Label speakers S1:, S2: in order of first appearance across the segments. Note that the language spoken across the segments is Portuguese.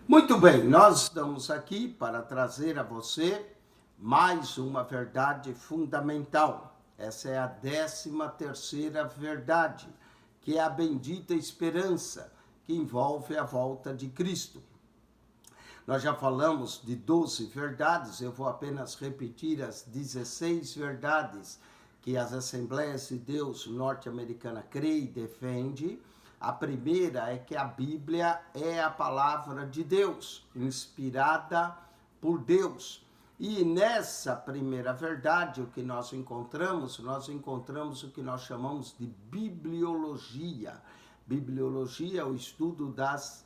S1: Muito bem, nós estamos aqui para trazer a você mais uma verdade fundamental. Essa é a 13ª verdade, que é a bendita esperança, que envolve a volta de Cristo. Nós já falamos de 12 verdades, eu vou apenas repetir as 16 verdades que as Assembleias de Deus norte-americana crê e defende. A primeira é que a Bíblia é a palavra de Deus, inspirada por Deus. E nessa primeira verdade, o que nós encontramos o que nós chamamos de bibliologia. Bibliologia é o estudo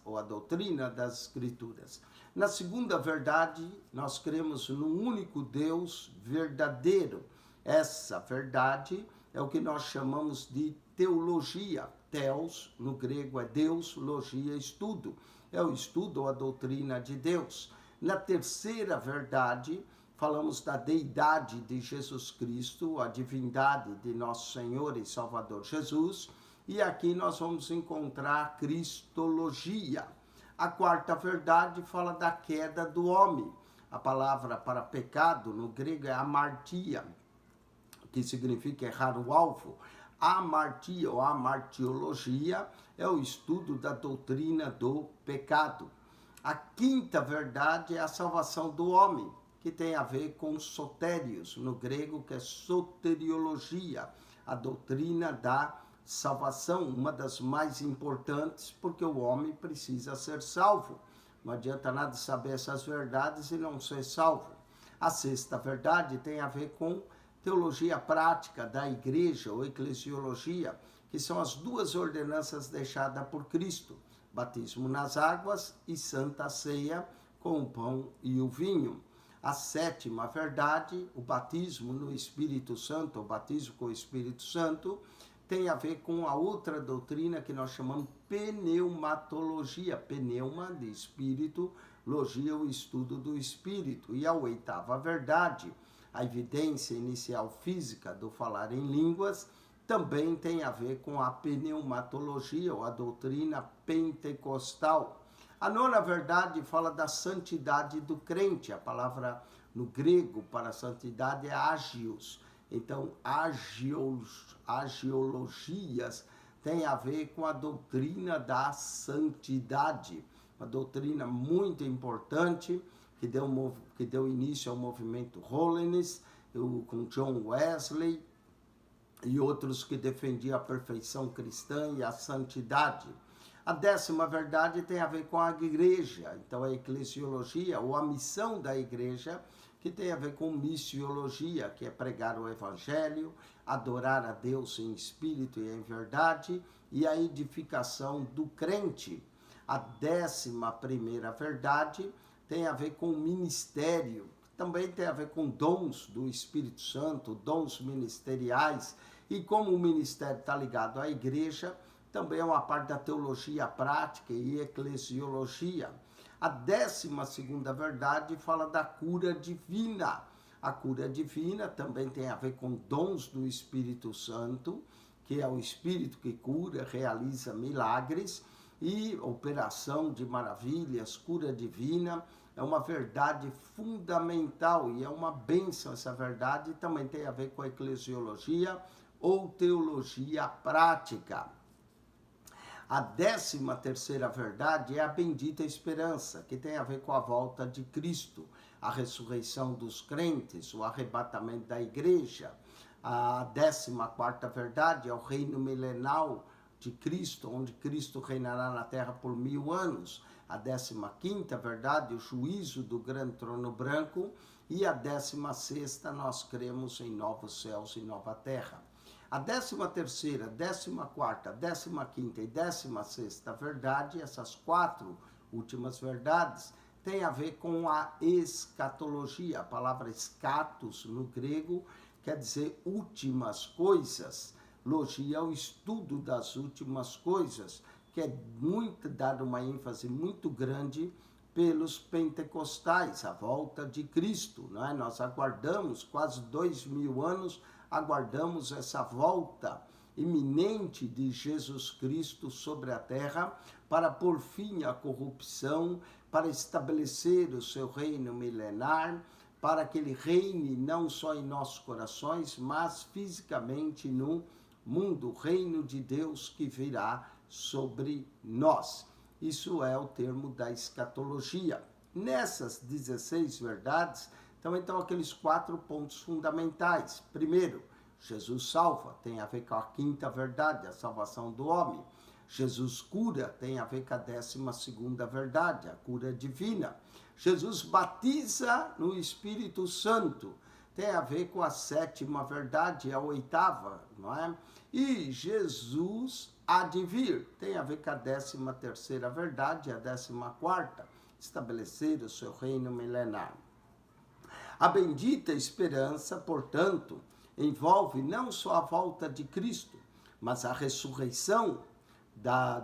S1: ou a doutrina das Escrituras. Na segunda verdade, nós cremos num único Deus verdadeiro. Essa verdade é o que nós chamamos de teologia. Theos, no grego, é Deus, logia, estudo. É o estudo ou a doutrina de Deus. Na terceira verdade, falamos da deidade de Jesus Cristo, a divindade de nosso Senhor e Salvador Jesus. E aqui nós vamos encontrar a cristologia. A quarta verdade fala da queda do homem. A palavra para pecado no grego é amartia, que significa errar o alvo. A amartia ou amartiologia é o estudo da doutrina do pecado. A quinta verdade é a salvação do homem, que tem a ver com sotérios, no grego, que é soteriologia, a doutrina da salvação, uma das mais importantes, porque o homem precisa ser salvo. Não adianta nada saber essas verdades e não ser salvo. A sexta verdade tem a ver com teologia prática da igreja ou eclesiologia, que são as duas ordenanças deixadas por Cristo, batismo nas águas e santa ceia com o pão e o vinho. A sétima verdade, o batismo no Espírito Santo, o batismo com o Espírito Santo, tem a ver com a outra doutrina que nós chamamos pneumatologia, pneuma de espírito, logia o estudo do espírito. E a oitava verdade, a evidência inicial física do falar em línguas, também tem a ver com a pneumatologia, ou a doutrina pentecostal. A nona verdade fala da santidade do crente. A palavra no grego para santidade é agios. Então, agiologias tem a ver com a doutrina da santidade. Uma doutrina muito importante, que deu início ao movimento Holiness, com John Wesley e outros que defendiam a perfeição cristã e a santidade. A 10ª verdade tem a ver com a igreja, então a eclesiologia, ou a missão da igreja, que tem a ver com missiologia, que é pregar o evangelho, adorar a Deus em espírito e em verdade, e a edificação do crente. A 11ª verdade tem a ver com o ministério, também tem a ver com dons do Espírito Santo, dons ministeriais, e como o ministério está ligado à igreja, também é uma parte da teologia prática e eclesiologia. A 12ª verdade fala da cura divina. A cura divina também tem a ver com dons do Espírito Santo, que é o Espírito que cura, realiza milagres, e operação de maravilhas, cura divina, é uma verdade fundamental e é uma bênção essa verdade, e também tem a ver com a eclesiologia ou teologia prática. A 13ª verdade é a bendita esperança, que tem a ver com a volta de Cristo, a ressurreição dos crentes, o arrebatamento da igreja. A 14ª verdade é o reino milenal de Cristo, onde Cristo reinará na terra por 1000 anos. A 15ª verdade, o juízo do grande trono branco. E a 16ª, nós cremos em novos céus e nova terra. A 13ª, 14ª, 15ª e 16ª verdade, essas 4 últimas verdades, tem a ver com a escatologia. A palavra escatos no grego quer dizer últimas coisas. Logia é o estudo das últimas coisas, que é dado uma ênfase muito grande pelos pentecostais, a volta de Cristo, não é? Nós aguardamos quase 2000 anos, aguardamos essa volta iminente de Jesus Cristo sobre a terra para pôr fim à corrupção, para estabelecer o seu reino milenar, para que ele reine não só em nossos corações, mas fisicamente no mundo, o reino de Deus que virá sobre nós. Isso é o termo da escatologia. Nessas 16 verdades, também estão aqueles 4 pontos fundamentais. Primeiro, Jesus salva, tem a ver com a quinta verdade, a salvação do homem. Jesus cura, tem a ver com a 12ª verdade, a cura divina. Jesus batiza no Espírito Santo, tem a ver com a 7ª verdade, a 8ª, não é? E Jesus há de vir, tem a ver com a 13ª verdade, a 14ª, estabelecer o seu reino milenar. A bendita esperança, portanto, envolve não só a volta de Cristo, mas a ressurreição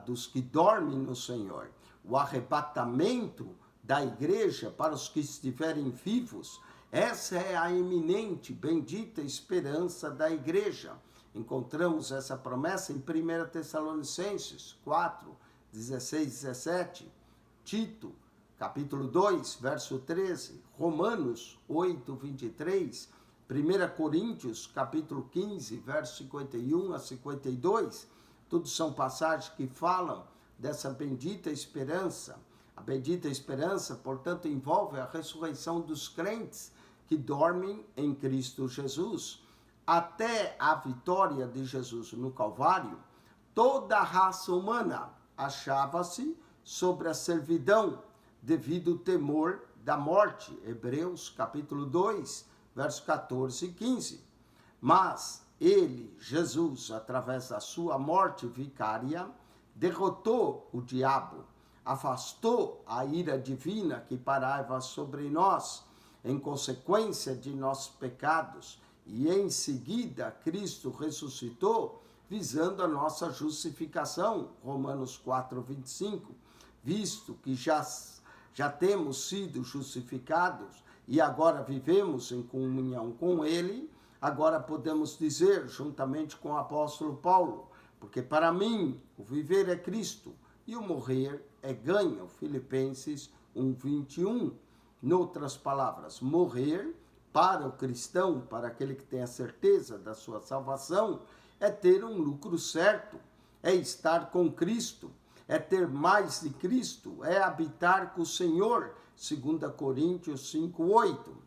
S1: dos que dormem no Senhor, o arrebatamento da igreja para os que estiverem vivos. Essa é a eminente, bendita esperança da igreja. Encontramos essa promessa em 1 Tessalonicenses 4, 16, 17, Tito, capítulo 2, verso 13, Romanos 8, 23, 1 Coríntios, capítulo 15, verso 51 a 52, todos são passagens que falam dessa bendita esperança. A bendita esperança, portanto, envolve a ressurreição dos crentes que dormem em Cristo Jesus. Até a vitória de Jesus no Calvário, toda a raça humana achava-se sobre a servidão devido ao temor da morte. Hebreus, capítulo 2, versos 14 e 15. Mas ele, Jesus, através da sua morte vicária, derrotou o diabo, afastou a ira divina que pairava sobre nós, em consequência de nossos pecados, e em seguida Cristo ressuscitou, visando a nossa justificação, Romanos 4, 25, visto que já temos sido justificados e agora vivemos em comunhão com Ele, agora podemos dizer, juntamente com o apóstolo Paulo, porque para mim o viver é Cristo e o morrer é ganho, Filipenses 1, 21. Noutras palavras, morrer para o cristão, para aquele que tem a certeza da sua salvação, é ter um lucro certo, é estar com Cristo, é ter mais de Cristo, é habitar com o Senhor, 2 Coríntios 5, 8.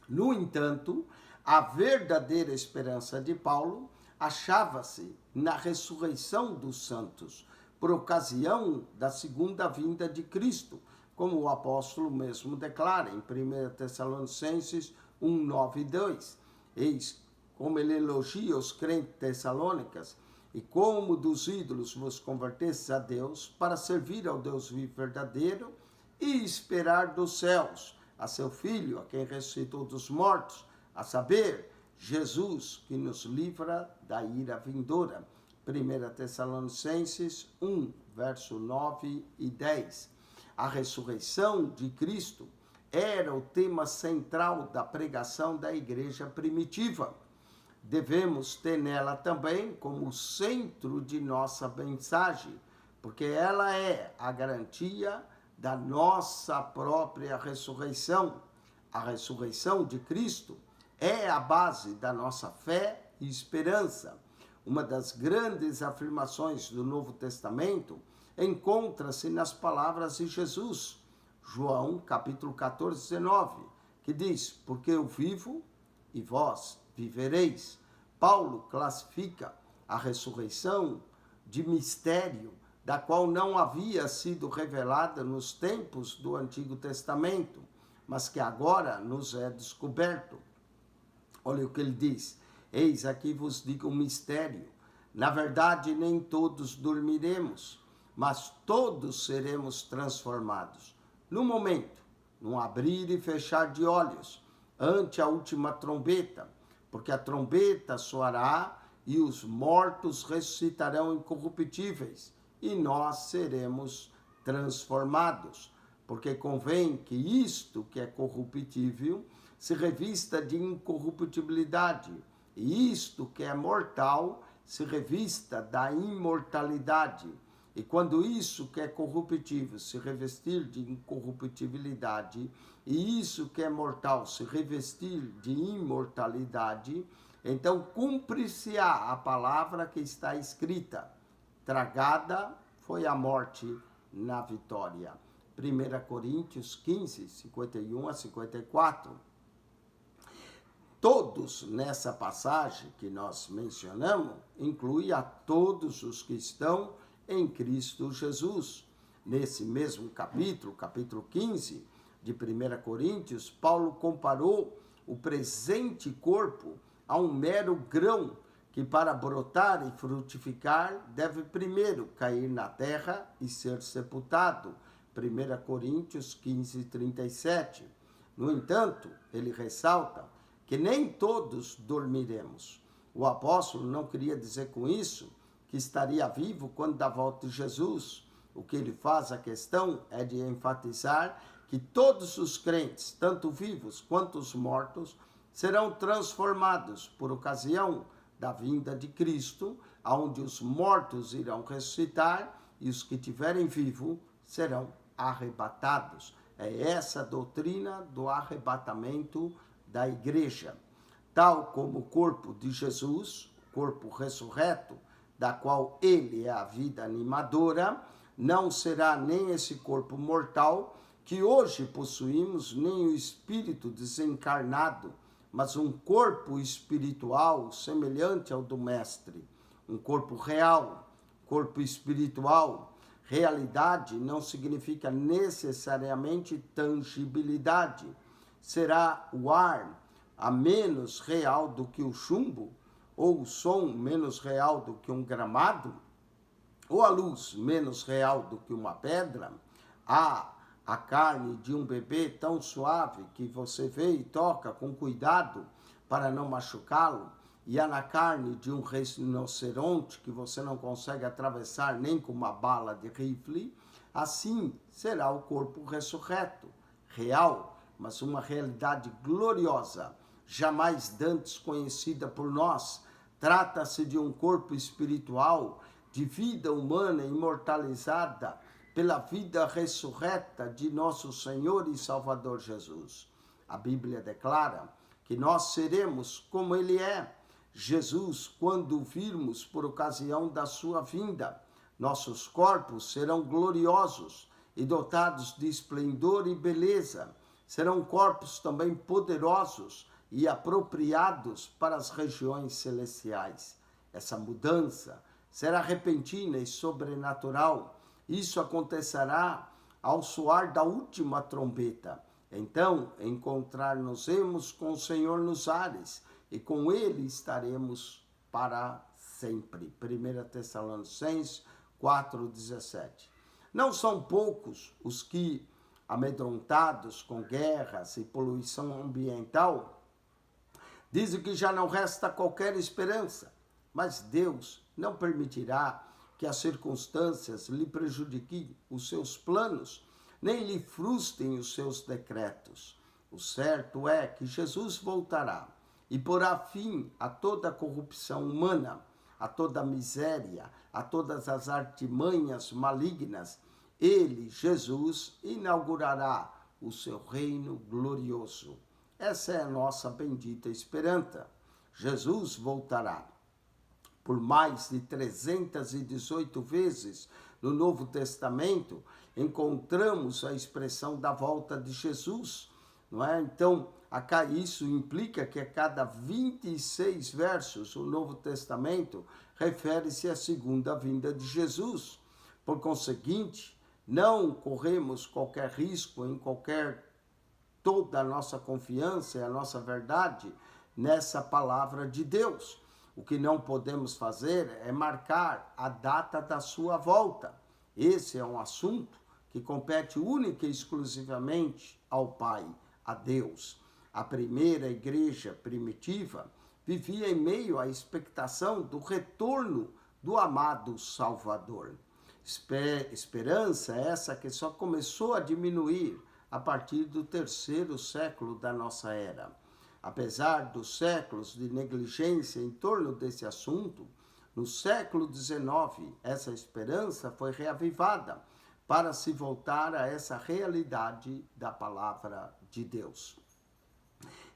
S1: No entanto, a verdadeira esperança de Paulo achava-se na ressurreição dos santos, por ocasião da segunda vinda de Cristo, como o apóstolo mesmo declara em 1 Tessalonicenses 1, 9 e 2. Eis como ele elogia os crentes tessalônicas, e como dos ídolos vos convertestes a Deus, para servir ao Deus vivo verdadeiro e esperar dos céus a seu Filho, a quem ressuscitou dos mortos, a saber, Jesus, que nos livra da ira vindoura. 1 Tessalonicenses 1, verso 9 e 10. A ressurreição de Cristo era o tema central da pregação da igreja primitiva. Devemos ter nela também como centro de nossa mensagem, porque ela é a garantia da nossa própria ressurreição. A ressurreição de Cristo é a base da nossa fé e esperança. Uma das grandes afirmações do Novo Testamento encontra-se nas palavras de Jesus, João, capítulo 14, 19, que diz, porque eu vivo e vós vivereis. Paulo classifica a ressurreição de mistério, da qual não havia sido revelada nos tempos do Antigo Testamento, mas que agora nos é descoberto. Olha o que ele diz, eis aqui vos digo um mistério, na verdade nem todos dormiremos, mas todos seremos transformados. No momento, num abrir e fechar de olhos, ante a última trombeta, porque a trombeta soará e os mortos ressuscitarão incorruptíveis, e nós seremos transformados. Porque convém que isto que é corruptível se revista de incorruptibilidade, e isto que é mortal se revista da imortalidade. E quando isso que é corruptível se revestir de incorruptibilidade, e isso que é mortal se revestir de imortalidade, então cumpre-se-á a palavra que está escrita: tragada foi a morte na vitória. 1 Coríntios 15, 51 a 54. Todos nessa passagem que nós mencionamos, inclui a todos os que estão em Cristo Jesus. Nesse mesmo capítulo, capítulo 15 de 1 Coríntios, Paulo comparou o presente corpo a um mero grão que para brotar e frutificar deve primeiro cair na terra e ser sepultado. 1 Coríntios 15, 37. No entanto, ele ressalta que nem todos dormiremos. O apóstolo não queria dizer com isso que estaria vivo quando da volta de Jesus. O que ele faz a questão é de enfatizar que todos os crentes, tanto vivos quanto os mortos, serão transformados por ocasião da vinda de Cristo, onde os mortos irão ressuscitar e os que tiverem vivo serão arrebatados. É essa a doutrina do arrebatamento da igreja. Tal como o corpo de Jesus, o corpo ressurreto, da qual ele é a vida animadora, não será nem esse corpo mortal que hoje possuímos, nem o espírito desencarnado, mas um corpo espiritual semelhante ao do Mestre, um corpo real, corpo espiritual. Realidade não significa necessariamente tangibilidade. Será o ar a menos real do que o chumbo? Ou o som menos real do que um gramado? Ou a luz menos real do que uma pedra? A carne de um bebê tão suave que você vê e toca com cuidado para não machucá-lo, e há na carne de um rinoceronte que você não consegue atravessar nem com uma bala de rifle, assim será o corpo ressurreto, real, mas uma realidade gloriosa, jamais dantes conhecida por nós. Trata-se de um corpo espiritual, de vida humana imortalizada pela vida ressurreta de nosso Senhor e Salvador Jesus. A Bíblia declara que nós seremos como Ele é. Jesus, quando o virmos por ocasião da sua vinda, nossos corpos serão gloriosos e dotados de esplendor e beleza. Serão corpos também poderosos e apropriados para as regiões celestiais. Essa mudança será repentina e sobrenatural. Isso acontecerá ao soar da última trombeta. Então, encontrar-nos-emos com o Senhor nos ares, e com ele estaremos para sempre. 1 Tessalonicenses 4,17. Não são poucos os que, amedrontados com guerras e poluição ambiental, dizem que já não resta qualquer esperança, mas Deus não permitirá que as circunstâncias lhe prejudiquem os seus planos, nem lhe frustrem os seus decretos. O certo é que Jesus voltará e porá fim a toda a corrupção humana, a toda a miséria, a todas as artimanhas malignas. Ele, Jesus, inaugurará o seu reino glorioso. Essa é a nossa bendita esperança. Jesus voltará. Por mais de 318 vezes no Novo Testamento, encontramos a expressão da volta de Jesus, não é? Então, isso implica que a cada 26 versos o Novo Testamento refere-se à segunda vinda de Jesus. Por conseguinte, não corremos qualquer risco em toda a nossa confiança e a nossa verdade nessa palavra de Deus. O que não podemos fazer é marcar a data da sua volta. Esse é um assunto que compete única e exclusivamente ao Pai, a Deus. A primeira igreja primitiva vivia em meio à expectação do retorno do amado Salvador. Esperança essa que só começou a diminuir a partir do 3º século da nossa era. Apesar dos séculos de negligência em torno desse assunto, No século XIX, essa esperança foi reavivada para se voltar a essa realidade da palavra de Deus.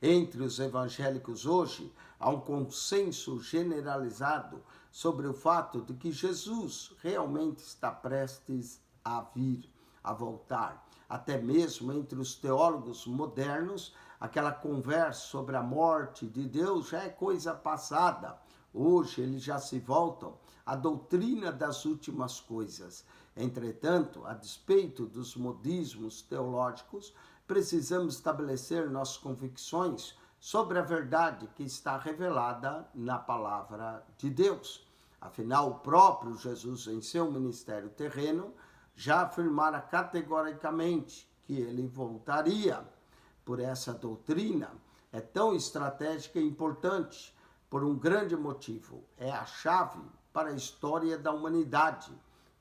S1: Entre os evangélicos hoje, há um consenso generalizado sobre o fato de que Jesus realmente está prestes a vir, a voltar. Até mesmo entre os teólogos modernos, aquela conversa sobre a morte de Deus já é coisa passada. Hoje eles já se voltam à doutrina das últimas coisas. Entretanto, a despeito dos modismos teológicos, precisamos estabelecer nossas convicções sobre a verdade que está revelada na palavra de Deus. Afinal, o próprio Jesus, em seu ministério terreno, já afirmara categoricamente que ele voltaria. Por essa doutrina é tão estratégica e importante, por um grande motivo: é a chave para a história da humanidade.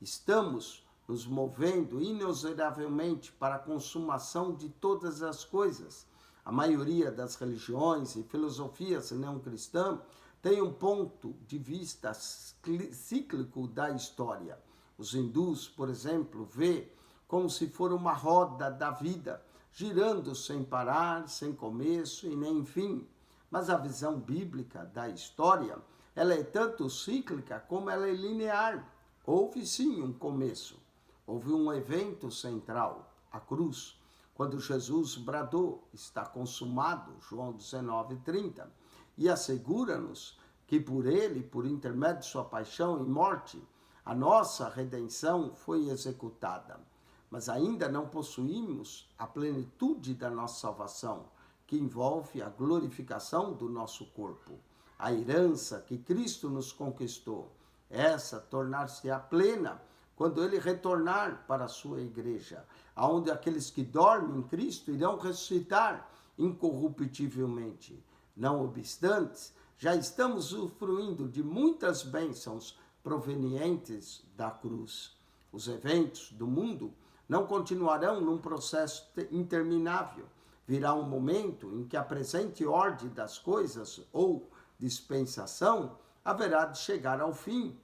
S1: Estamos nos movendo inexoravelmente para a consumação de todas as coisas. A maioria das religiões e filosofias não cristãs tem um ponto de vista cíclico da história. Os hindus, por exemplo, vê como se for uma roda da vida, girando sem parar, sem começo e nem fim. Mas a visão bíblica da história, ela é tanto cíclica como ela é linear. Houve sim um começo, houve um evento central, a cruz, quando Jesus bradou: está consumado, João 19:30, e assegura-nos que por ele, por intermédio de sua paixão e morte, a nossa redenção foi executada. Mas ainda não possuímos a plenitude da nossa salvação, que envolve a glorificação do nosso corpo. A herança que Cristo nos conquistou, essa tornar-se-á plena quando ele retornar para a sua igreja, onde aqueles que dormem em Cristo irão ressuscitar incorruptivelmente. Não obstante, já estamos usufruindo de muitas bênçãos provenientes da cruz. Os eventos do mundo não continuarão num processo interminável. Virá um momento em que a presente ordem das coisas, ou dispensação, haverá de chegar ao fim.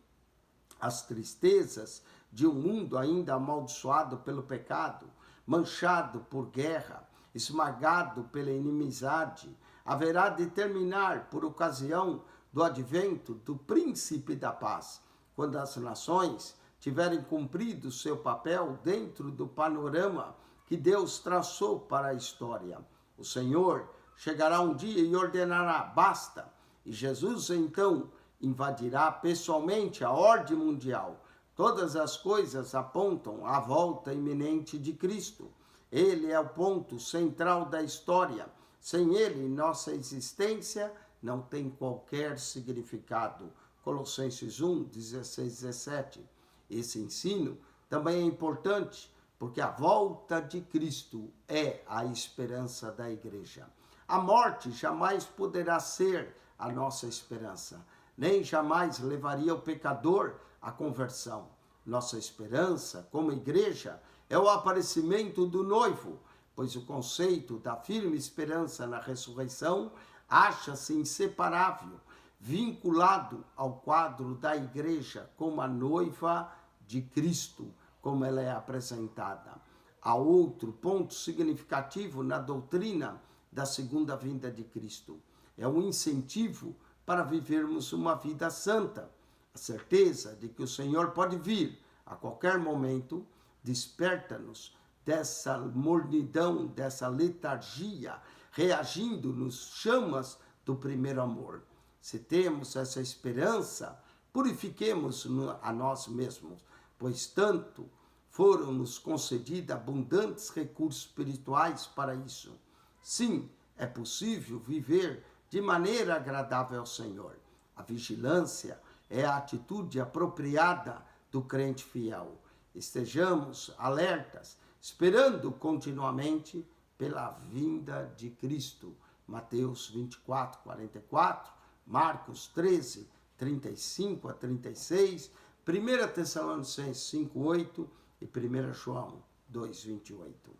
S1: As tristezas de um mundo ainda amaldiçoado pelo pecado, manchado por guerra, esmagado pela inimizade, haverá de terminar por ocasião do advento do Príncipe da Paz, quando as nações tiverem cumprido seu papel dentro do panorama que Deus traçou para a história. O Senhor chegará um dia e ordenará: basta, e Jesus então invadirá pessoalmente a ordem mundial. Todas as coisas apontam à volta iminente de Cristo. Ele é o ponto central da história. Sem ele, nossa existência não tem qualquer significado. Colossenses 1, 16, 17. Esse ensino também é importante, porque a volta de Cristo é a esperança da igreja. A morte jamais poderá ser a nossa esperança, nem jamais levaria o pecador à conversão. Nossa esperança, como igreja, é o aparecimento do noivo, pois o conceito da firme esperança na ressurreição acha-se inseparável, vinculado ao quadro da igreja como a noiva de Cristo, como ela é apresentada. Há outro ponto significativo na doutrina da segunda vinda de Cristo. É um incentivo para vivermos uma vida santa. A certeza de que o Senhor pode vir a qualquer momento desperta-nos dessa mornidão, dessa letargia, reagindo nos chamas do primeiro amor. Se temos essa esperança, purifiquemos a nós mesmos, pois tanto foram-nos concedidos abundantes recursos espirituais para isso. Sim, é possível viver de maneira agradável ao Senhor. A vigilância é a atitude apropriada do crente fiel. Estejamos alertas, esperando continuamente pela vinda de Cristo. Mateus 24, 44, Marcos 13, 35 a 36, 1 Tessalonicenses 5, 8 e 1 João 2, 28.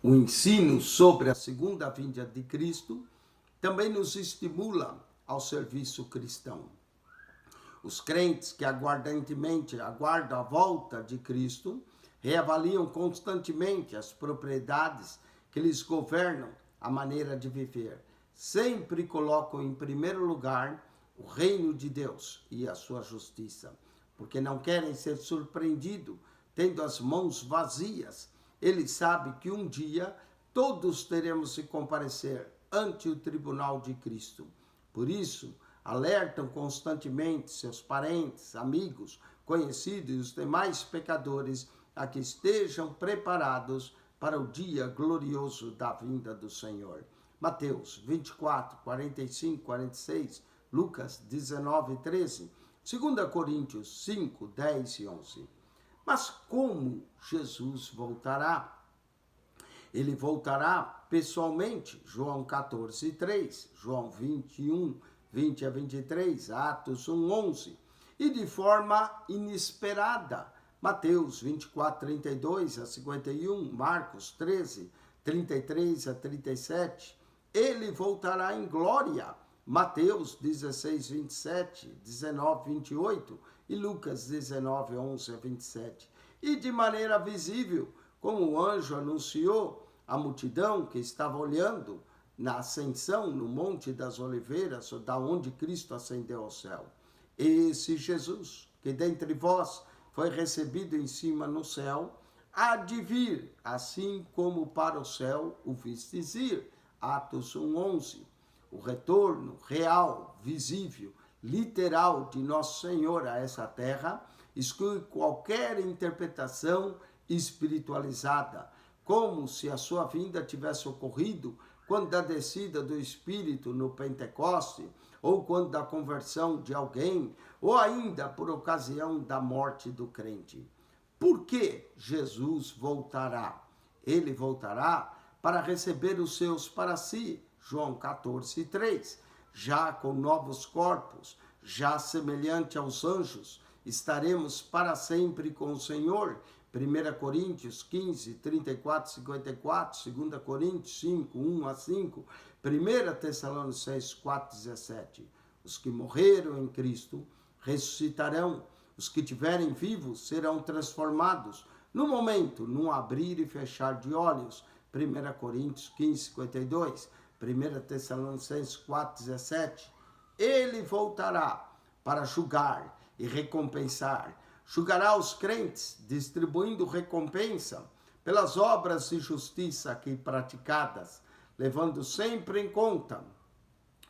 S1: O ensino sobre a segunda vinda de Cristo também nos estimula ao serviço cristão. Os crentes que ardentemente aguardam a volta de Cristo reavaliam constantemente as propriedades que lhes governam a maneira de viver. Sempre colocam em primeiro lugar o reino de Deus e a sua justiça, porque não querem ser surpreendidos tendo as mãos vazias. Eles sabem que um dia todos teremos que comparecer ante o tribunal de Cristo. Por isso, alertam constantemente seus parentes, amigos, conhecidos e os demais pecadores a que estejam preparados para o dia glorioso da vinda do Senhor. Mateus 24, 45, 46, Lucas 19, 13, 2 Coríntios 5, 10 e 11. Mas como Jesus voltará? Ele voltará pessoalmente, João 14, 3, João 21, 20 a 23, Atos 1, 11, e de forma inesperada, Mateus 24, 32 a 51, Marcos 13, 33 a 37, ele voltará em glória, Mateus 16, 27, 19, 28 e Lucas 19, 11 a 27, e de maneira visível, como o anjo anunciou a multidão que estava olhando na ascensão no Monte das Oliveiras, da onde Cristo ascendeu ao céu. Esse Jesus, que dentre vós foi recebido em cima no céu, há de vir, assim como para o céu o vistes ir. Atos 1:11. O retorno real, visível, literal de Nosso Senhor a essa terra exclui qualquer interpretação espiritualizada, como se a sua vinda tivesse ocorrido quando da descida do Espírito no Pentecoste, ou quando da conversão de alguém, ou ainda por ocasião da morte do crente. Por que Jesus voltará? Ele voltará para receber os seus para si, João 14, 3, já com novos corpos, já semelhante aos anjos, estaremos para sempre com o Senhor, 1 Coríntios 15, 34, 54, 2 Coríntios 5, 1 a 5, 1 Tessalonicenses 4, 17. Os que morreram em Cristo ressuscitarão, os que tiverem vivos serão transformados, no momento, num abrir e fechar de olhos, 1 Coríntios 15, 52, 1 Tessalonicenses 4, 17. Ele voltará para julgar e recompensar. Julgará os crentes, distribuindo recompensa pelas obras de justiça aqui praticadas, levando sempre em conta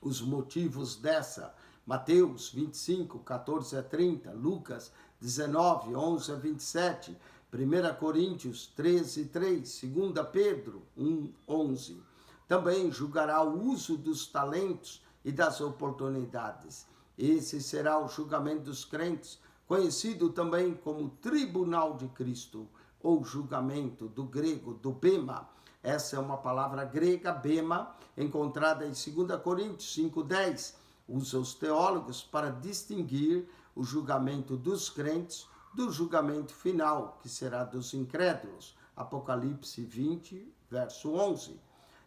S1: os motivos dessa. Mateus 25, 14 a 30, Lucas 19, 11 a 27, 1 Coríntios 13, 3, 2 Pedro 1, 11. Também julgará o uso dos talentos e das oportunidades. Esse será o julgamento dos crentes, conhecido também como Tribunal de Cristo, ou julgamento, do grego, do bema. Essa é uma palavra grega, bema, encontrada em 2 Coríntios 5:10. Usa os teólogos para distinguir o julgamento dos crentes do julgamento final, que será dos incrédulos. Apocalipse 20, verso 11.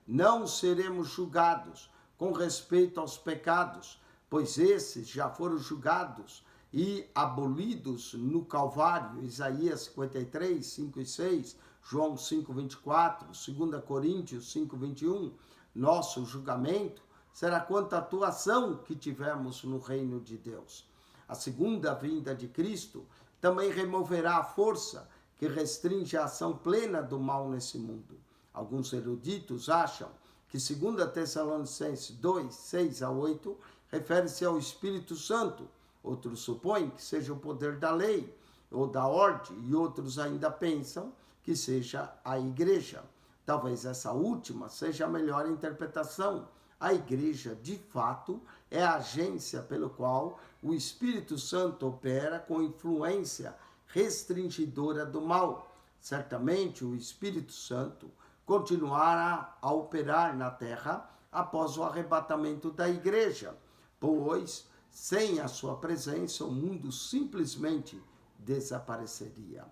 S1: Não seremos julgados com respeito aos pecados, pois esses já foram julgados e abolidos no Calvário, Isaías 53, 5 e 6, João 5, 24, 2 Coríntios 5, 21. Nosso julgamento será quanto à atuação que tivemos no reino de Deus. A segunda vinda de Cristo também removerá a força que restringe a ação plena do mal nesse mundo. Alguns eruditos acham que 2 Tessalonicenses 2, 6 a 8, refere-se ao Espírito Santo. Outros supõem que seja o poder da lei ou da ordem, e outros ainda pensam que seja a igreja. Talvez essa última seja a melhor interpretação. A igreja, de fato, é a agência pelo qual o Espírito Santo opera com influência restringidora do mal. Certamente o Espírito Santo continuará a operar na terra após o arrebatamento da igreja, pois sem a sua presença, o mundo simplesmente desapareceria.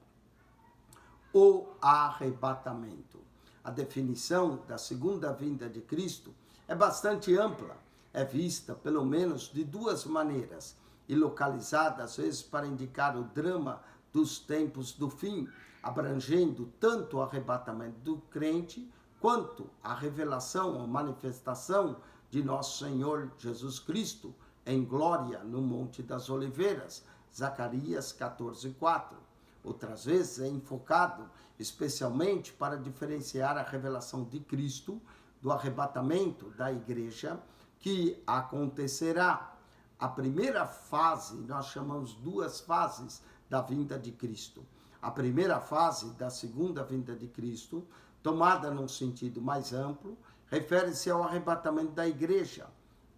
S1: O arrebatamento. A definição da segunda vinda de Cristo é bastante ampla, é vista pelo menos de duas maneiras, e localizada às vezes para indicar o drama dos tempos do fim, abrangendo tanto o arrebatamento do crente, quanto a revelação ou manifestação de nosso Senhor Jesus Cristo em glória no Monte das Oliveiras, Zacarias 14:4. Outras vezes é enfocado especialmente para diferenciar a revelação de Cristo do arrebatamento da igreja que acontecerá. A primeira fase, nós chamamos duas fases da vinda de Cristo. A primeira fase da segunda vinda de Cristo, tomada num sentido mais amplo, refere-se ao arrebatamento da igreja.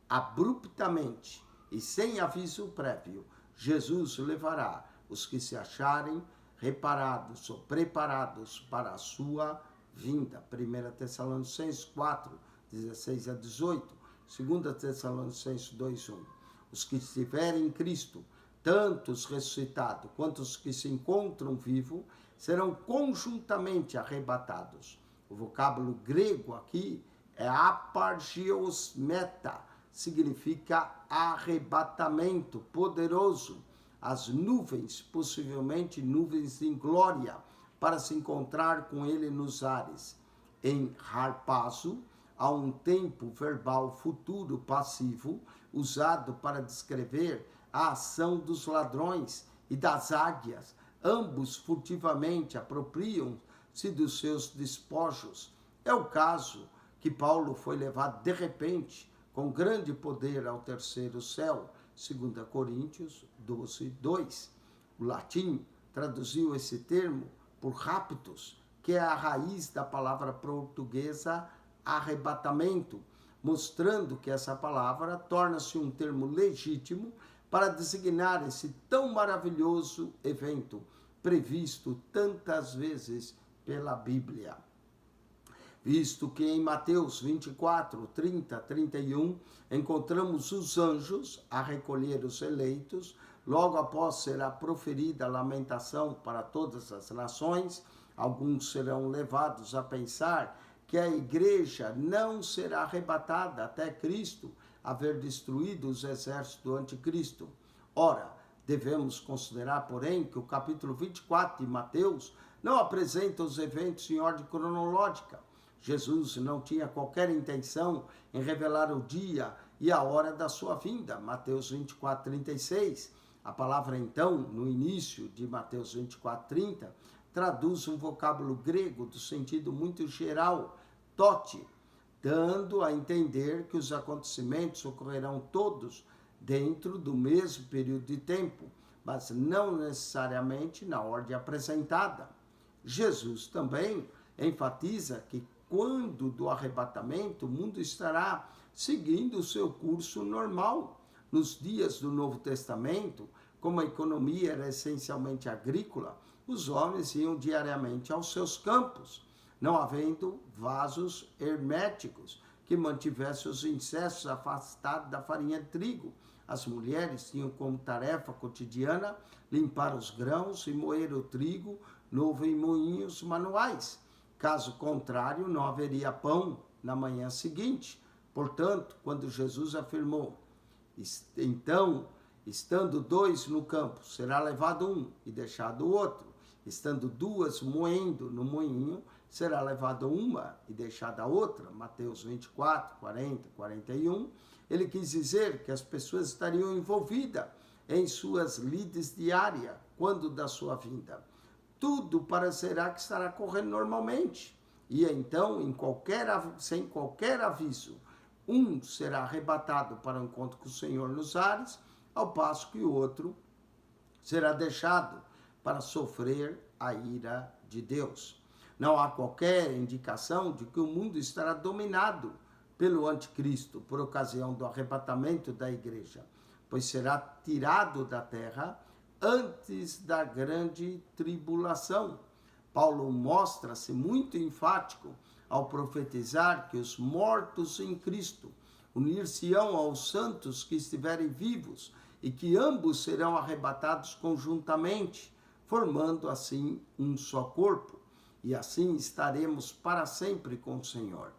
S1: Abruptamente e sem aviso prévio, Jesus levará os que se acharem reparados ou preparados para a sua vinda. 1 Tessalonicenses 4, 16 a 18, 2 Tessalonicenses 2:1. Os que estiverem em Cristo, tanto os ressuscitados quanto os que se encontram vivos, serão conjuntamente arrebatados. O vocábulo grego aqui é apargiosmeta, significa arrebatamento poderoso. As nuvens, possivelmente nuvens em glória, para se encontrar com ele nos ares. Em harpazo, há um tempo verbal futuro passivo, usado para descrever a ação dos ladrões e das águias. Ambos furtivamente apropriam-se dos seus despojos. É o caso que Paulo foi levado de repente, com grande poder, ao terceiro céu, 2 Coríntios 12:2. O latim traduziu esse termo por raptus, que é a raiz da palavra portuguesa arrebatamento, mostrando que essa palavra torna-se um termo legítimo para designar esse tão maravilhoso evento, previsto tantas vezes pela Bíblia. Visto que em Mateus 24, 30, 31, encontramos os anjos a recolher os eleitos, logo após será proferida a lamentação para todas as nações, alguns serão levados a pensar que a igreja não será arrebatada até Cristo haver destruído os exércitos do anticristo. Ora, devemos considerar, porém, que o capítulo 24 de Mateus não apresenta os eventos em ordem cronológica. Jesus não tinha qualquer intenção em revelar o dia e a hora da sua vinda. Mateus 24, 36. A palavra, então, no início de Mateus 24, 30, traduz um vocábulo grego do sentido muito geral, tote, dando a entender que os acontecimentos ocorrerão todos dentro do mesmo período de tempo, mas não necessariamente na ordem apresentada. Jesus também enfatiza que quando do arrebatamento, o mundo estará seguindo o seu curso normal. Nos dias do Novo Testamento, como a economia era essencialmente agrícola, os homens iam diariamente aos seus campos, não havendo vasos herméticos que mantivessem os incestos afastados da farinha de trigo. As mulheres tinham como tarefa cotidiana limpar os grãos e moer o trigo novo em moinhos manuais. Caso contrário, não haveria pão na manhã seguinte. Portanto, quando Jesus afirmou, então, estando dois no campo, será levado um e deixado o outro. Estando duas moendo no moinho, será levado uma e deixada a outra. Mateus 24, 40, 41. Ele quis dizer que as pessoas estariam envolvidas em suas lides diárias quando da sua vinda. Tudo parecerá que estará correndo normalmente. E então, sem qualquer aviso, um será arrebatado para o encontro com o Senhor nos ares, ao passo que o outro será deixado para sofrer a ira de Deus. Não há qualquer indicação de que o mundo estará dominado pelo anticristo por ocasião do arrebatamento da igreja, pois será tirado da terra antes da grande tribulação. Paulo mostra-se muito enfático ao profetizar que os mortos em Cristo unir-se-ão aos santos que estiverem vivos e que ambos serão arrebatados conjuntamente, formando assim um só corpo, e assim estaremos para sempre com o Senhor.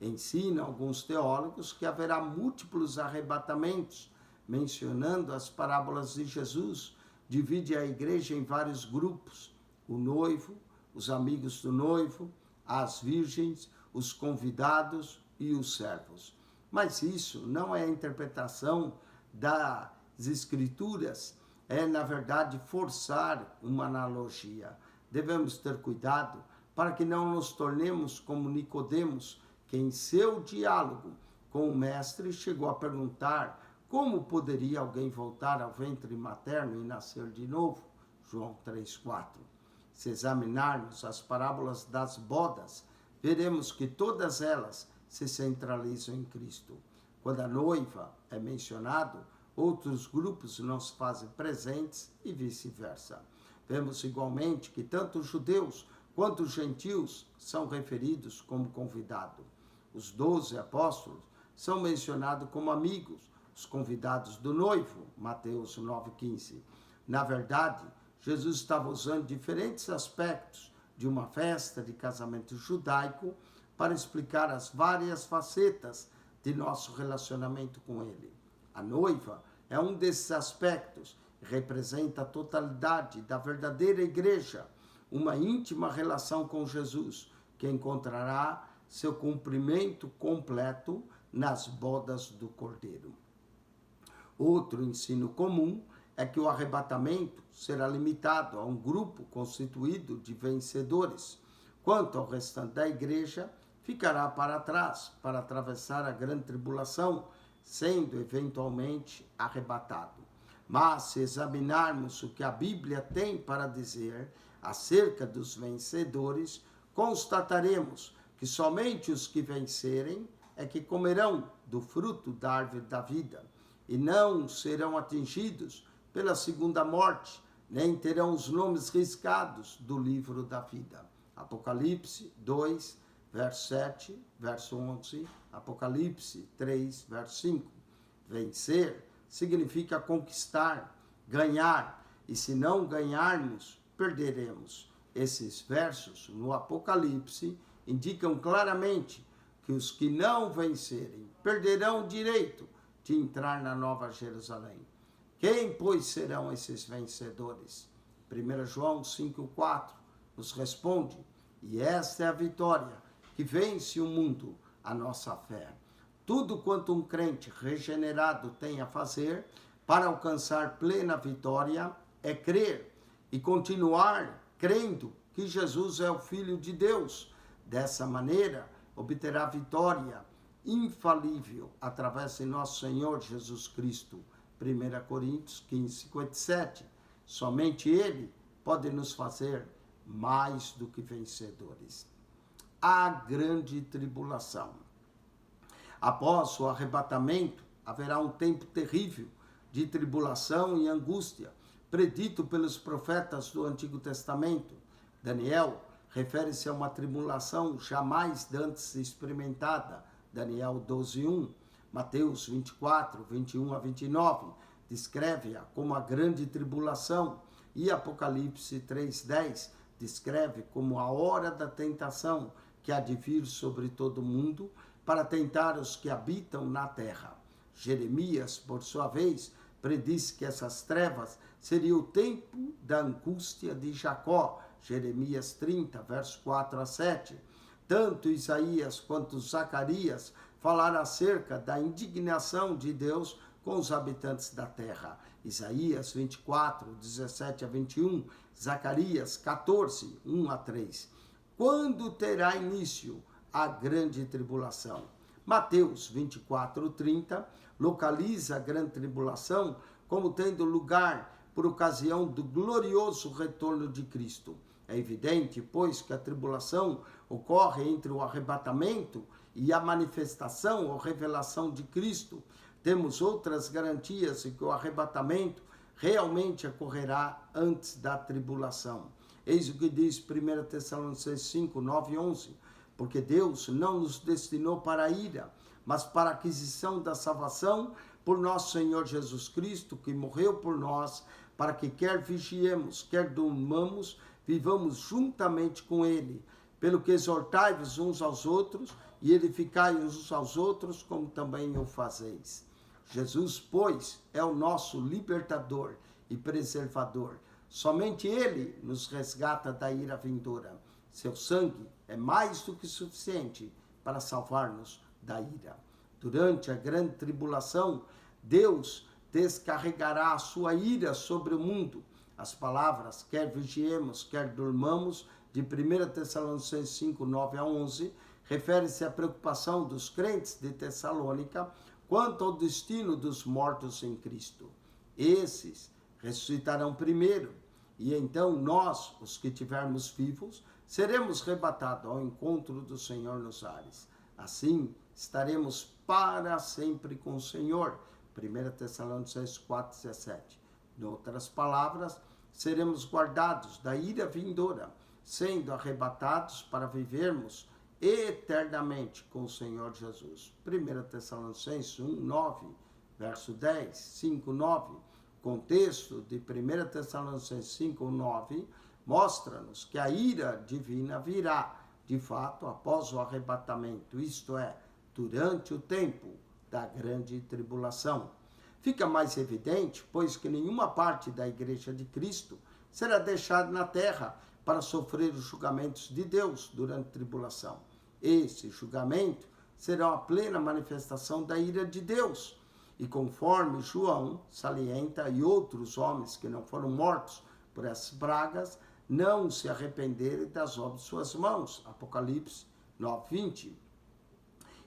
S1: Ensinam alguns teólogos que haverá múltiplos arrebatamentos, mencionando as parábolas de Jesus. Divide a igreja em vários grupos: o noivo, os amigos do noivo, as virgens, os convidados e os servos. Mas isso não é a interpretação das Escrituras, é, na verdade, forçar uma analogia. Devemos ter cuidado para que não nos tornemos como Nicodemos, que em seu diálogo com o mestre chegou a perguntar como poderia alguém voltar ao ventre materno e nascer de novo. João 3,4. Se examinarmos as parábolas das bodas, veremos que todas elas se centralizam em Cristo. Quando a noiva é mencionado, outros grupos não se fazem presentes e vice-versa. Vemos igualmente que tanto os judeus quanto os gentios são referidos como convidados. Os 12 apóstolos são mencionados como amigos, os convidados do noivo, Mateus 9,15. Na verdade, Jesus estava usando diferentes aspectos de uma festa de casamento judaico para explicar as várias facetas de nosso relacionamento com Ele. A noiva é um desses aspectos, representa a totalidade da verdadeira igreja, uma íntima relação com Jesus, que encontrará seu cumprimento completo nas bodas do Cordeiro. Outro ensino comum é que o arrebatamento será limitado a um grupo constituído de vencedores. Quanto ao restante da igreja, ficará para trás para atravessar a grande tribulação, sendo eventualmente arrebatado. Mas se examinarmos o que a Bíblia tem para dizer acerca dos vencedores, constataremos que somente os que vencerem é que comerão do fruto da árvore da vida, e não serão atingidos pela segunda morte, nem terão os nomes riscados do livro da vida. Apocalipse 2, verso 7, verso 11, Apocalipse 3, verso 5. Vencer significa conquistar, ganhar, e se não ganharmos, perderemos. Esses versos no Apocalipse indicam claramente que os que não vencerem perderão o direito de entrar na Nova Jerusalém. Quem, pois, serão esses vencedores? 1 João 5,4 nos responde: e esta é a vitória que vence o mundo, a nossa fé. Tudo quanto um crente regenerado tem a fazer para alcançar plena vitória é crer e continuar crendo que Jesus é o Filho de Deus. Dessa maneira, obterá vitória infalível através de nosso Senhor Jesus Cristo. 1 Coríntios 15, 57. Somente Ele pode nos fazer mais do que vencedores. A grande tribulação. Após o arrebatamento, haverá um tempo terrível de tribulação e angústia, predito pelos profetas do Antigo Testamento. Daniel refere-se a uma tribulação jamais dantes experimentada. Daniel 12:1. Mateus 24, 21 a 29, descreve-a como a grande tribulação, e Apocalipse 3:10 descreve como a hora da tentação que há de vir sobre todo o mundo para tentar os que habitam na terra. Jeremias, por sua vez, prediz que essas trevas seria o tempo da angústia de Jacó. Jeremias 30, versos 4 a 7. Tanto Isaías quanto Zacarias falaram acerca da indignação de Deus com os habitantes da terra. Isaías 24, 17 a 21, Zacarias 14, 1 a 3. Quando terá início a grande tribulação? Mateus 24, 30 localiza a grande tribulação como tendo lugar por ocasião do glorioso retorno de Cristo. É evidente, pois, que a tribulação ocorre entre o arrebatamento e a manifestação ou revelação de Cristo. Temos outras garantias de que o arrebatamento realmente ocorrerá antes da tribulação. Eis o que diz 1 Tessalonicenses 5, 9 e 11. Porque Deus não nos destinou para a ira, mas para a aquisição da salvação por nosso Senhor Jesus Cristo, que morreu por nós, para que quer vigiemos, quer dormamos, vivamos juntamente com Ele. pelo que exortai-vos uns aos outros e edificai uns aos outros, como também o fazeis. Jesus, pois, é o nosso libertador e preservador. Somente ele nos resgata da ira vindoura. Seu sangue é mais do que suficiente para salvar-nos da ira. Durante a grande tribulação, Deus descarregará a sua ira sobre o mundo. As palavras, quer vigiemos, quer durmamos, de 1 Tessalonicenses 5, 9 a 11, refere-se à preocupação dos crentes de Tessalônica quanto ao destino dos mortos em Cristo. Esses ressuscitarão primeiro, e então nós, os que tivermos vivos, seremos arrebatados ao encontro do Senhor nos ares. Assim, estaremos para sempre com o Senhor. 1 Tessalonicenses 4, 17. Em outras palavras, seremos guardados da ira vindoura, sendo arrebatados para vivermos eternamente com o Senhor Jesus. 1 Tessalonicenses 1, 9, verso 10, 5, 9. Contexto de 1 Tessalonicenses 5, 9, mostra-nos que a ira divina virá, de fato, após o arrebatamento, isto é, durante o tempo da grande tribulação. Fica mais evidente, pois que nenhuma parte da Igreja de Cristo será deixada na terra para sofrer os julgamentos de Deus durante a tribulação. Esse julgamento será a plena manifestação da ira de Deus. E conforme João salienta e outros homens que não foram mortos por essas pragas, não se arrependerem das obras de suas mãos. Apocalipse 9, 20.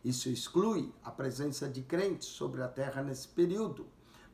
S1: Isso exclui a presença de crentes sobre a terra nesse período.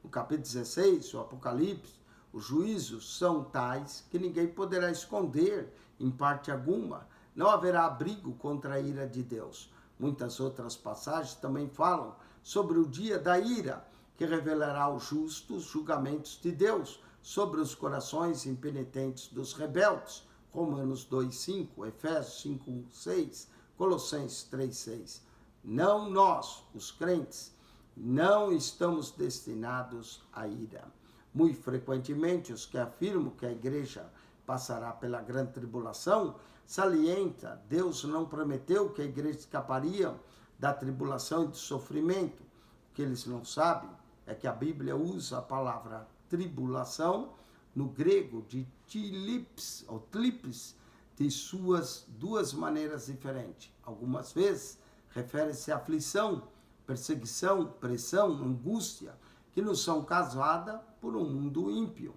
S1: No capítulo 16, o Apocalipse, os juízos são tais que ninguém poderá esconder em parte alguma. Não haverá abrigo contra a ira de Deus. Muitas outras passagens também falam sobre o dia da ira, que revelará aos justos julgamentos de Deus sobre os corações impenitentes dos rebeldes. Romanos 2, 5, Efésios 5, 6, Colossenses 3, 6. Não nós, os crentes, não estamos destinados à ira. Muito frequentemente, os que afirmam que a igreja passará pela grande tribulação, salienta, Deus não prometeu que a igreja escaparia da tribulação e do sofrimento. O que eles não sabem é que a Bíblia usa a palavra tribulação no grego de tilips, ou tlipes, de suas duas maneiras diferentes. Algumas vezes refere-se à aflição, perseguição, pressão, angústia, que nos são causadas por um mundo ímpio.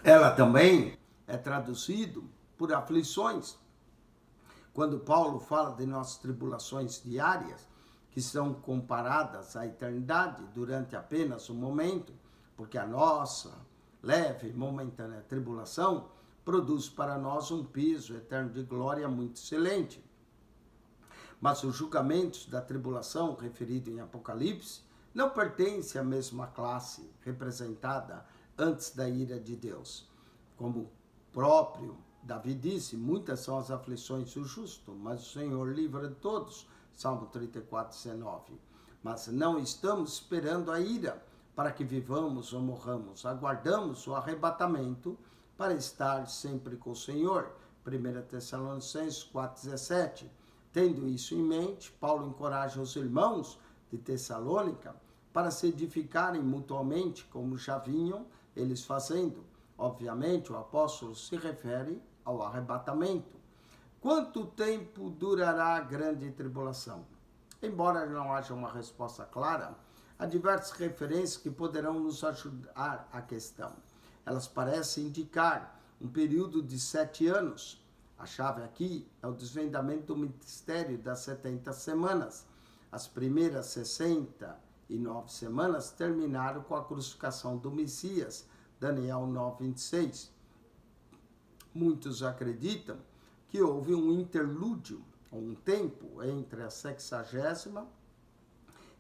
S1: Ela também é traduzido por aflições. Quando Paulo fala de nossas tribulações diárias, que são comparadas à eternidade durante apenas um momento, porque a nossa leve e momentânea tribulação produz para nós um peso eterno de glória muito excelente. Mas os julgamentos da tribulação, referido em Apocalipse, não pertencem à mesma classe representada antes da ira de Deus. Como próprio Davi disse, muitas são as aflições do justo, mas o Senhor livra de todos. Salmo 34, 19. Mas não estamos esperando a ira para que vivamos ou morramos. Aguardamos o arrebatamento para estar sempre com o Senhor. 1 Tessalonicenses 4, 17. Tendo isso em mente, Paulo encoraja os irmãos de Tessalônica para se edificarem mutuamente, como já vinham eles fazendo. Obviamente, o apóstolo se refere ao arrebatamento. Quanto tempo durará a grande tribulação? Embora não haja uma resposta clara, há diversas referências que poderão nos ajudar à questão. Elas parecem indicar um período de 7 anos. A chave aqui é o desvendamento do mistério das 70 semanas. As primeiras 69 semanas terminaram com a crucificação do Messias, Daniel 9, 26. Muitos acreditam que houve um interlúdio, um tempo entre a 60ª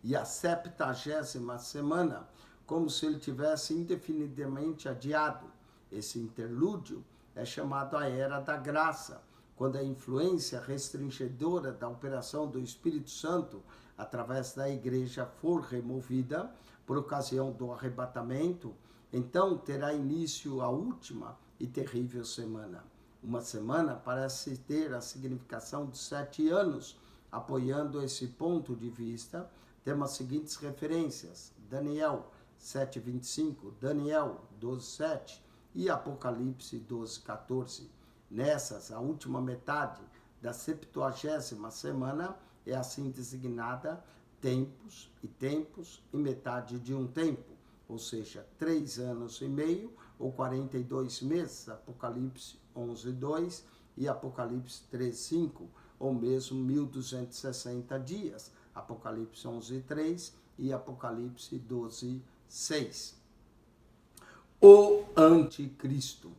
S1: e a 70ª semana, como se ele tivesse indefinidamente adiado. Esse interlúdio é chamado a Era da Graça, quando a influência restringedora da operação do Espírito Santo através da igreja for removida por ocasião do arrebatamento, então terá início a última e terrível semana. Uma semana parece ter a significação de 7 anos. Apoiando esse ponto de vista, temos as seguintes referências: Daniel 7:25, Daniel 12:7 e Apocalipse 12:14. Nessas, a última metade da 70ª semana é assim designada tempos e metade de um tempo, ou seja, 3 anos e meio ou 42 meses, Apocalipse 11:2 e Apocalipse 3:5, ou mesmo 1260 dias, Apocalipse 11:3 e Apocalipse 12:6. O anticristo.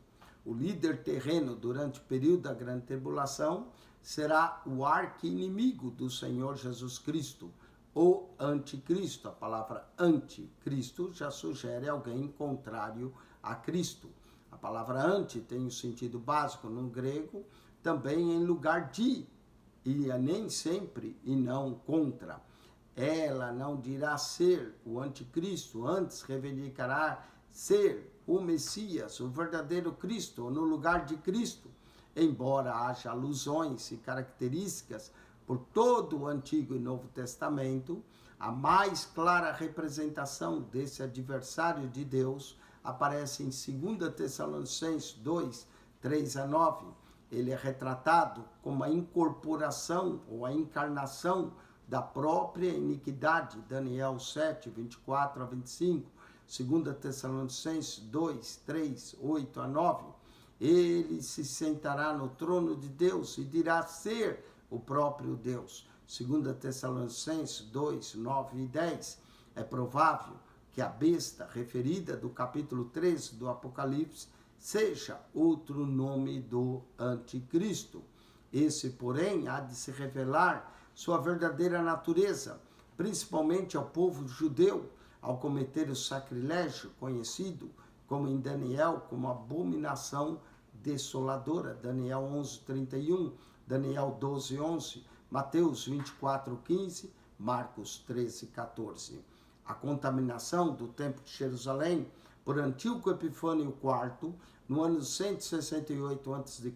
S1: O líder terreno durante o período da grande tribulação será o arqui-inimigo do Senhor Jesus Cristo, o anticristo. A palavra anticristo já sugere alguém contrário a Cristo. A palavra anti tem o sentido básico no grego, também em lugar de, e nem sempre, e não contra. Ela não dirá ser o anticristo, antes reivindicará ser o Messias, o verdadeiro Cristo, no lugar de Cristo. Embora haja alusões e características por todo o Antigo e Novo Testamento, a mais clara representação desse adversário de Deus aparece em 2 Tessalonicenses 2, 3-9. Ele é retratado como a incorporação ou a encarnação da própria iniquidade, Daniel 7, 24-25, 2 Tessalonicenses 2, 3, 8-9. Ele se sentará no trono de Deus e dirá ser o próprio Deus. 2 Tessalonicenses 2, 9 e 10. É provável que a besta referida do capítulo 13 do Apocalipse seja outro nome do anticristo. Esse, porém, há de se revelar sua verdadeira natureza, principalmente ao povo judeu, ao cometer o sacrilégio conhecido como em Daniel como abominação desoladora, Daniel 11:31, Daniel 12:11, Mateus 24:15, Marcos 13:14. A contaminação do Templo de Jerusalém por Antíoco Epifânio IV, no ano 168 a.C.,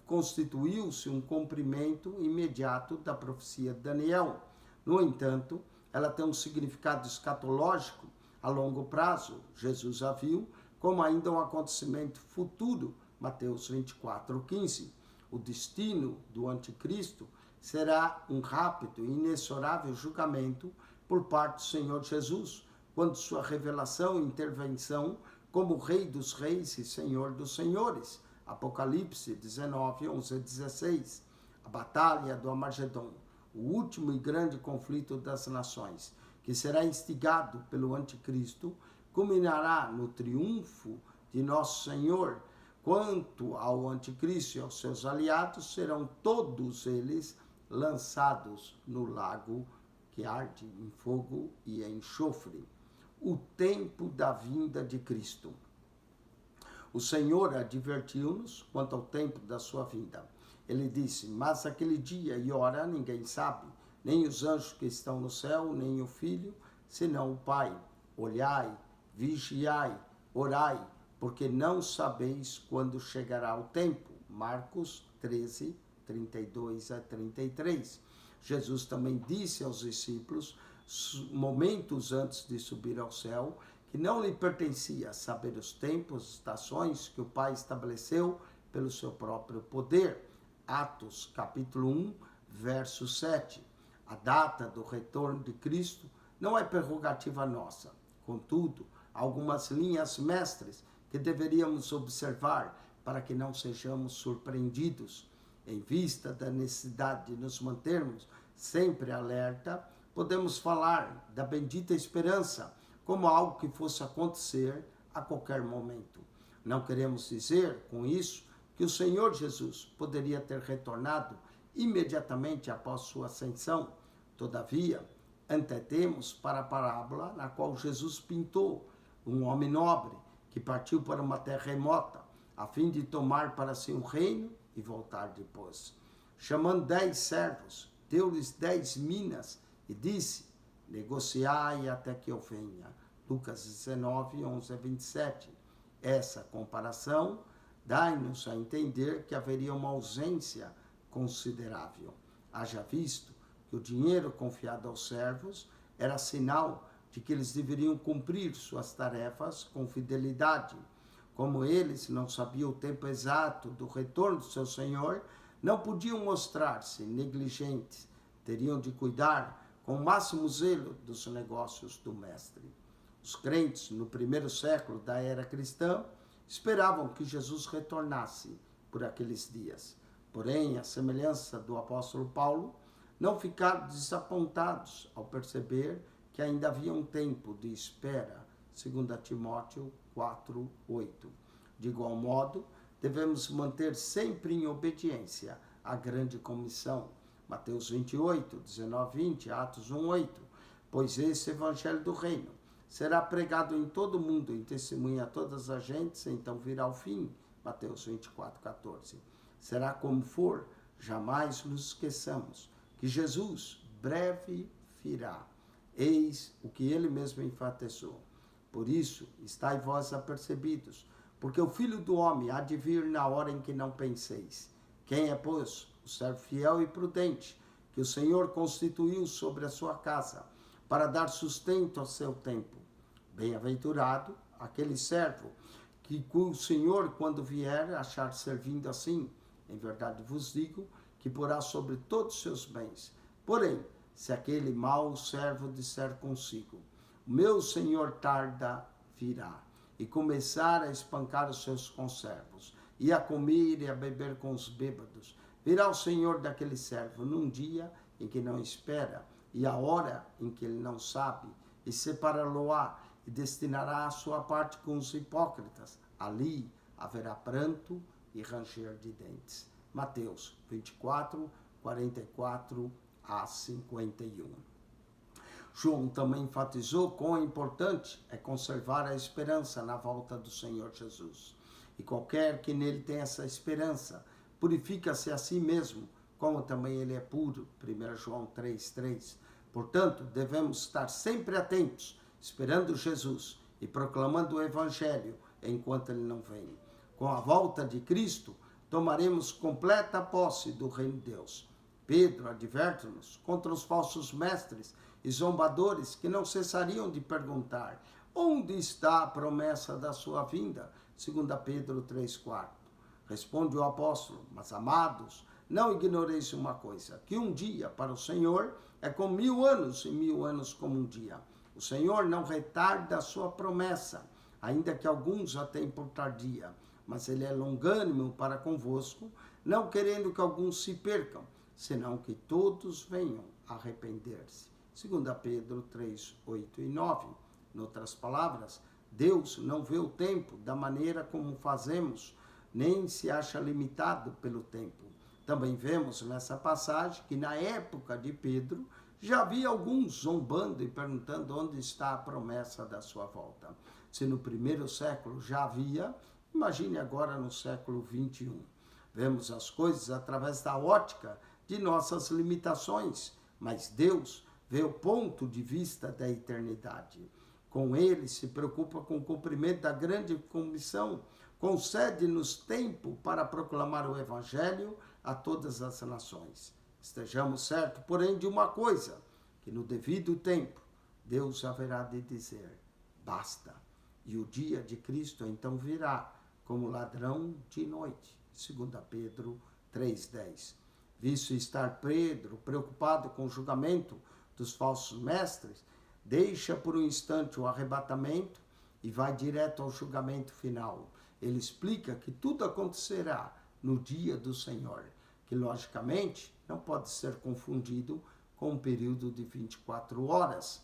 S1: constituiu-se um cumprimento imediato da profecia de Daniel. No entanto, ela tem um significado escatológico a longo prazo. Jesus a viu como ainda um acontecimento futuro, Mateus 24:15. O destino do anticristo será um rápido e inexorável julgamento por parte do Senhor Jesus, quando sua revelação e intervenção como Rei dos Reis e Senhor dos Senhores. Apocalipse 19, 11-16. A batalha do Armagedon, o último e grande conflito das nações, que será instigado pelo anticristo, culminará no triunfo de nosso Senhor. Quanto ao anticristo e aos seus aliados, serão todos eles lançados no lago que arde em fogo e em enxofre. O tempo da vinda de Cristo. O Senhor advertiu-nos quanto ao tempo da sua vinda. Ele disse: mas aquele dia e hora ninguém sabe, nem os anjos que estão no céu, nem o Filho, senão o Pai. Olhai, vigiai, orai, porque não sabeis quando chegará o tempo. Marcos 13, 32-33. Jesus também disse aos discípulos, momentos antes de subir ao céu, que não lhe pertencia saber os tempos, estações que o Pai estabeleceu pelo seu próprio poder. Atos, capítulo 1, verso 7. A data do retorno de Cristo não é prerrogativa nossa. Contudo, há algumas linhas mestres que deveríamos observar para que não sejamos surpreendidos. Em vista da necessidade de nos mantermos sempre alerta, podemos falar da bendita esperança como algo que fosse acontecer a qualquer momento. Não queremos dizer com isso que o Senhor Jesus poderia ter retornado imediatamente após sua ascensão. Todavia, antetemos para a parábola na qual Jesus pintou um homem nobre que partiu para uma terra remota, a fim de tomar para si um reino e voltar depois. Chamando 10 servos, deu-lhes 10 minas e disse: negociai até que eu venha. Lucas 19, 11-27. Essa comparação dai-nos a entender que haveria uma ausência considerável. Haja visto que o dinheiro confiado aos servos era sinal de que eles deveriam cumprir suas tarefas com fidelidade. Como eles não sabiam o tempo exato do retorno do seu senhor, não podiam mostrar-se negligentes, teriam de cuidar com o máximo zelo dos negócios do mestre. Os crentes no primeiro século da era cristã esperavam que Jesus retornasse por aqueles dias. Porém, à semelhança do apóstolo Paulo, não ficaram desapontados ao perceber que ainda havia um tempo de espera, 2 Timóteo 4:8. De igual modo, devemos manter sempre em obediência a grande comissão, Mateus 28, 19-20, Atos 1:8, pois esse evangelho do reino será pregado em todo o mundo em testemunha a todas as gentes, então virá o fim, Mateus 24:14. Será como for, jamais nos esqueçamos que Jesus breve virá. Eis o que ele mesmo enfatizou. Por isso, estai vós apercebidos, porque o Filho do Homem há de vir na hora em que não penseis. Quem é, pois, o servo fiel e prudente, que o Senhor constituiu sobre a sua casa, para dar sustento ao seu tempo? Bem-aventurado aquele servo, que o Senhor, quando vier, achar servindo assim. Em verdade vos digo, que porá sobre todos os seus bens. Porém, se aquele mau servo disser consigo, o meu senhor tarda, virá, e começar a espancar os seus conservos, e a comer e a beber com os bêbados, virá o senhor daquele servo num dia em que não espera, e a hora em que ele não sabe, e separá-lo-á, e destinará a sua parte com os hipócritas. Ali haverá pranto e ranger de dentes. Mateus 24, 44 a 51. João também enfatizou quão importante é conservar a esperança na volta do Senhor Jesus. E qualquer que nele tenha essa esperança, purifica-se a si mesmo, como também ele é puro. 1 João 3:3. Portanto, devemos estar sempre atentos, esperando Jesus e proclamando o Evangelho enquanto ele não vem. Com a volta de Cristo, tomaremos completa posse do reino de Deus. Pedro adverte-nos contra os falsos mestres e zombadores que não cessariam de perguntar: onde está a promessa da sua vinda? 2 Pedro 3:4. Responde o apóstolo: mas amados, não ignoreis uma coisa, que um dia para o Senhor é como 1000 anos, e 1000 anos como um dia. O Senhor não retarda a sua promessa, ainda que alguns a tenham por tardia, mas ele é longânimo para convosco, não querendo que alguns se percam, senão que todos venham a arrepender-se. 2 Pedro 3, 8 e 9. Em outras palavras, Deus não vê o tempo da maneira como fazemos, nem se acha limitado pelo tempo. Também vemos nessa passagem que na época de Pedro já havia alguns zombando e perguntando onde está a promessa da sua volta. Se no primeiro século já havia, imagine agora no século 21. Vemos as coisas através da ótica de nossas limitações, mas Deus vê o ponto de vista da eternidade. Com ele se preocupa com o cumprimento da grande comissão, concede-nos tempo para proclamar o Evangelho a todas as nações. Estejamos certos, porém, de uma coisa, que no devido tempo Deus haverá de dizer: basta. E o dia de Cristo então virá como ladrão de noite. 2 Pedro 3:10. Visto estar Pedro preocupado com o julgamento dos falsos mestres, deixa por um instante o arrebatamento e vai direto ao julgamento final. Ele explica que tudo acontecerá no dia do Senhor, que logicamente não pode ser confundido com um período de 24 horas.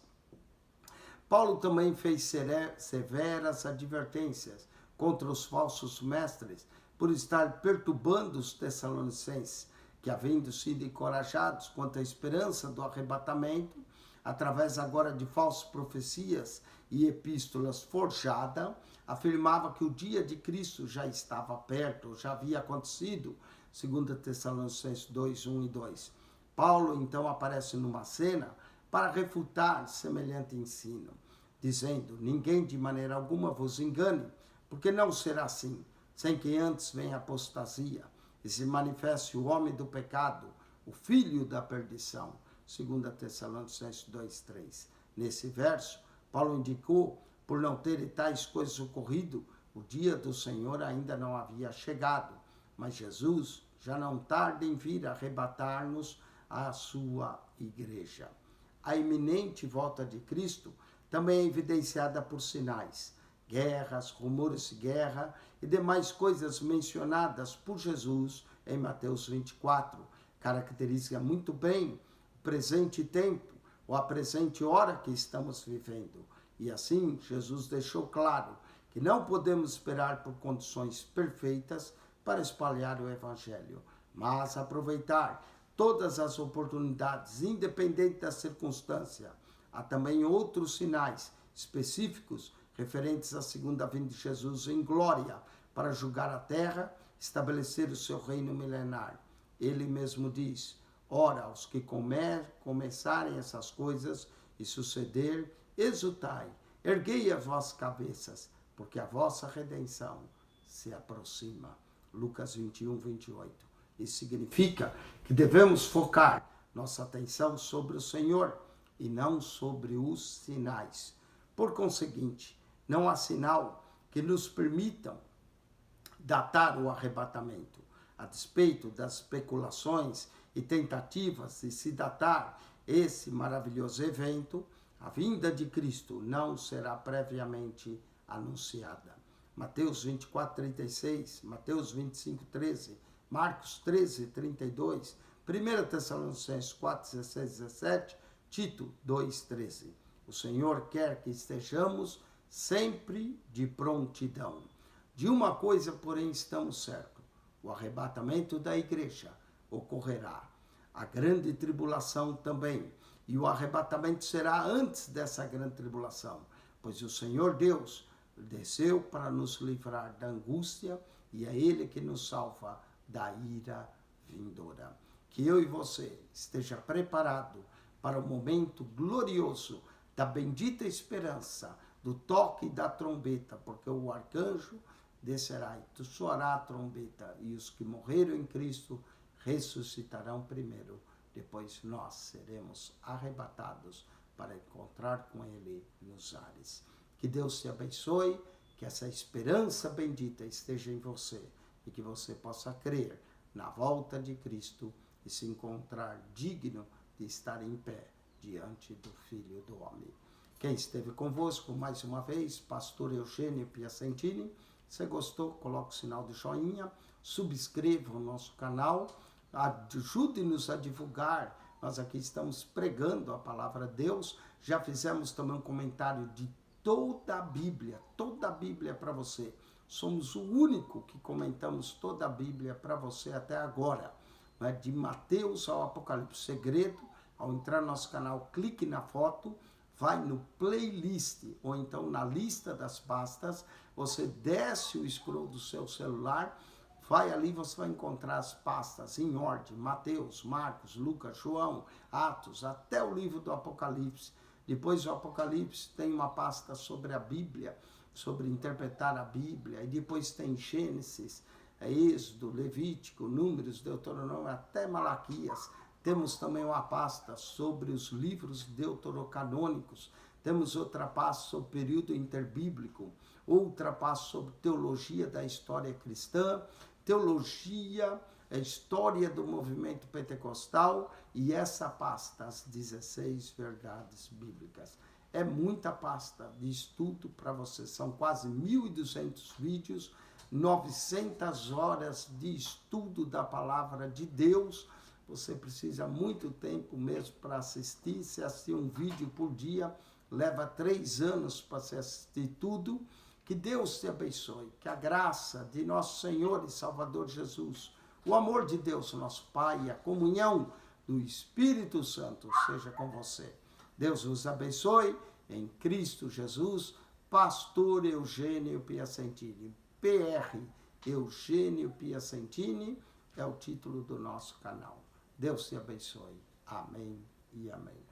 S1: Paulo também fez severas advertências contra os falsos mestres por estar perturbando os tessalonicenses, que, havendo sido encorajados quanto à esperança do arrebatamento, através agora de falsas profecias e epístolas forjadas, afirmava que o dia de Cristo já estava perto, já havia acontecido, 2 Tessalonicenses 2, 1 e 2. Paulo então aparece numa cena para refutar semelhante ensino, dizendo: ninguém de maneira alguma vos engane, porque não será assim. sem que antes venha a apostasia e se manifeste o homem do pecado, o filho da perdição. 2 Tessalonicenses 2:3. Nesse verso, Paulo indicou, por não terem tais coisas ocorrido, o dia do Senhor ainda não havia chegado, mas Jesus já não tarda em vir arrebatar-nos à sua igreja. A iminente volta de Cristo também é evidenciada por sinais, guerras, rumores de guerra e demais coisas mencionadas por Jesus em Mateus 24. Caracteriza muito bem o presente tempo, ou a presente hora que estamos vivendo. E assim, Jesus deixou claro que não podemos esperar por condições perfeitas para espalhar o Evangelho, mas aproveitar todas as oportunidades, independente da circunstância. Há também outros sinais específicos referentes à segunda vinda de Jesus em glória, para julgar a terra, estabelecer o seu reino milenar. Ele mesmo diz: ora, aos que começarem essas coisas e suceder, exultai, erguei as vossas cabeças, porque a vossa redenção se aproxima. Lucas 21:28. Isso significa que devemos focar nossa atenção sobre o Senhor e não sobre os sinais. Por conseguinte, não há sinal que nos permitam datar o arrebatamento. A despeito das especulações e tentativas de se datar esse maravilhoso evento, a vinda de Cristo não será previamente anunciada. Mateus 24:36, Mateus 25:13, Marcos 13:32, 1 Tessalonicenses 4:16, 17, Tito 2:13. O Senhor quer que estejamos sempre de prontidão. De uma coisa, porém, estamos certos: o arrebatamento da igreja ocorrerá. A grande tribulação também. E o arrebatamento será antes dessa grande tribulação, pois o Senhor Deus desceu para nos livrar da angústia e é Ele que nos salva da ira vindoura. Que eu e você esteja preparado para o momento glorioso da bendita esperança, do toque da trombeta, porque o arcanjo descerá e soará a trombeta, e os que morreram em Cristo ressuscitarão primeiro. Depois nós seremos arrebatados para encontrar com Ele nos ares. Que Deus te abençoe, que essa esperança bendita esteja em você e que você possa crer na volta de Cristo e se encontrar digno de estar em pé diante do Filho do Homem. Quem esteve convosco mais uma vez, Pastor Eugênio Piacentini. Se gostou, coloque o sinal de joinha, subscreva o nosso canal, ajude-nos a divulgar. Nós aqui estamos pregando a palavra de Deus. Já fizemos também um comentário de toda a Bíblia para você. Somos o único que comentamos toda a Bíblia para você até agora, né? De Mateus ao Apocalipse. Segredo, ao entrar no nosso canal, clique na foto, vai no playlist, ou então na lista das pastas, você desce o scroll do seu celular, vai ali, você vai encontrar as pastas em ordem: Mateus, Marcos, Lucas, João, Atos, até o livro do Apocalipse. Depois do Apocalipse tem uma pasta sobre a Bíblia, sobre interpretar a Bíblia, e depois tem Gênesis, Êxodo, Levítico, Números, Deuteronômio, até Malaquias. Temos também uma pasta sobre os livros deuterocanônicos, temos outra pasta sobre o período interbíblico, outra pasta sobre teologia da história cristã, teologia, a história do movimento pentecostal, e essa pasta, as 16 verdades bíblicas. É muita pasta de estudo para você, são quase 1.200 vídeos, 900 horas de estudo da palavra de Deus. Você precisa muito tempo mesmo para assistir. Se assistir um vídeo por dia, leva 3 anos para se assistir tudo. Que Deus te abençoe, que a graça de nosso Senhor e Salvador Jesus, o amor de Deus, nosso Pai, e a comunhão do Espírito Santo seja com você. Deus nos abençoe, em Cristo Jesus. Pastor Eugênio Piacentini, PR Eugênio Piacentini, é o título do nosso canal. Deus te abençoe. Amém e amém.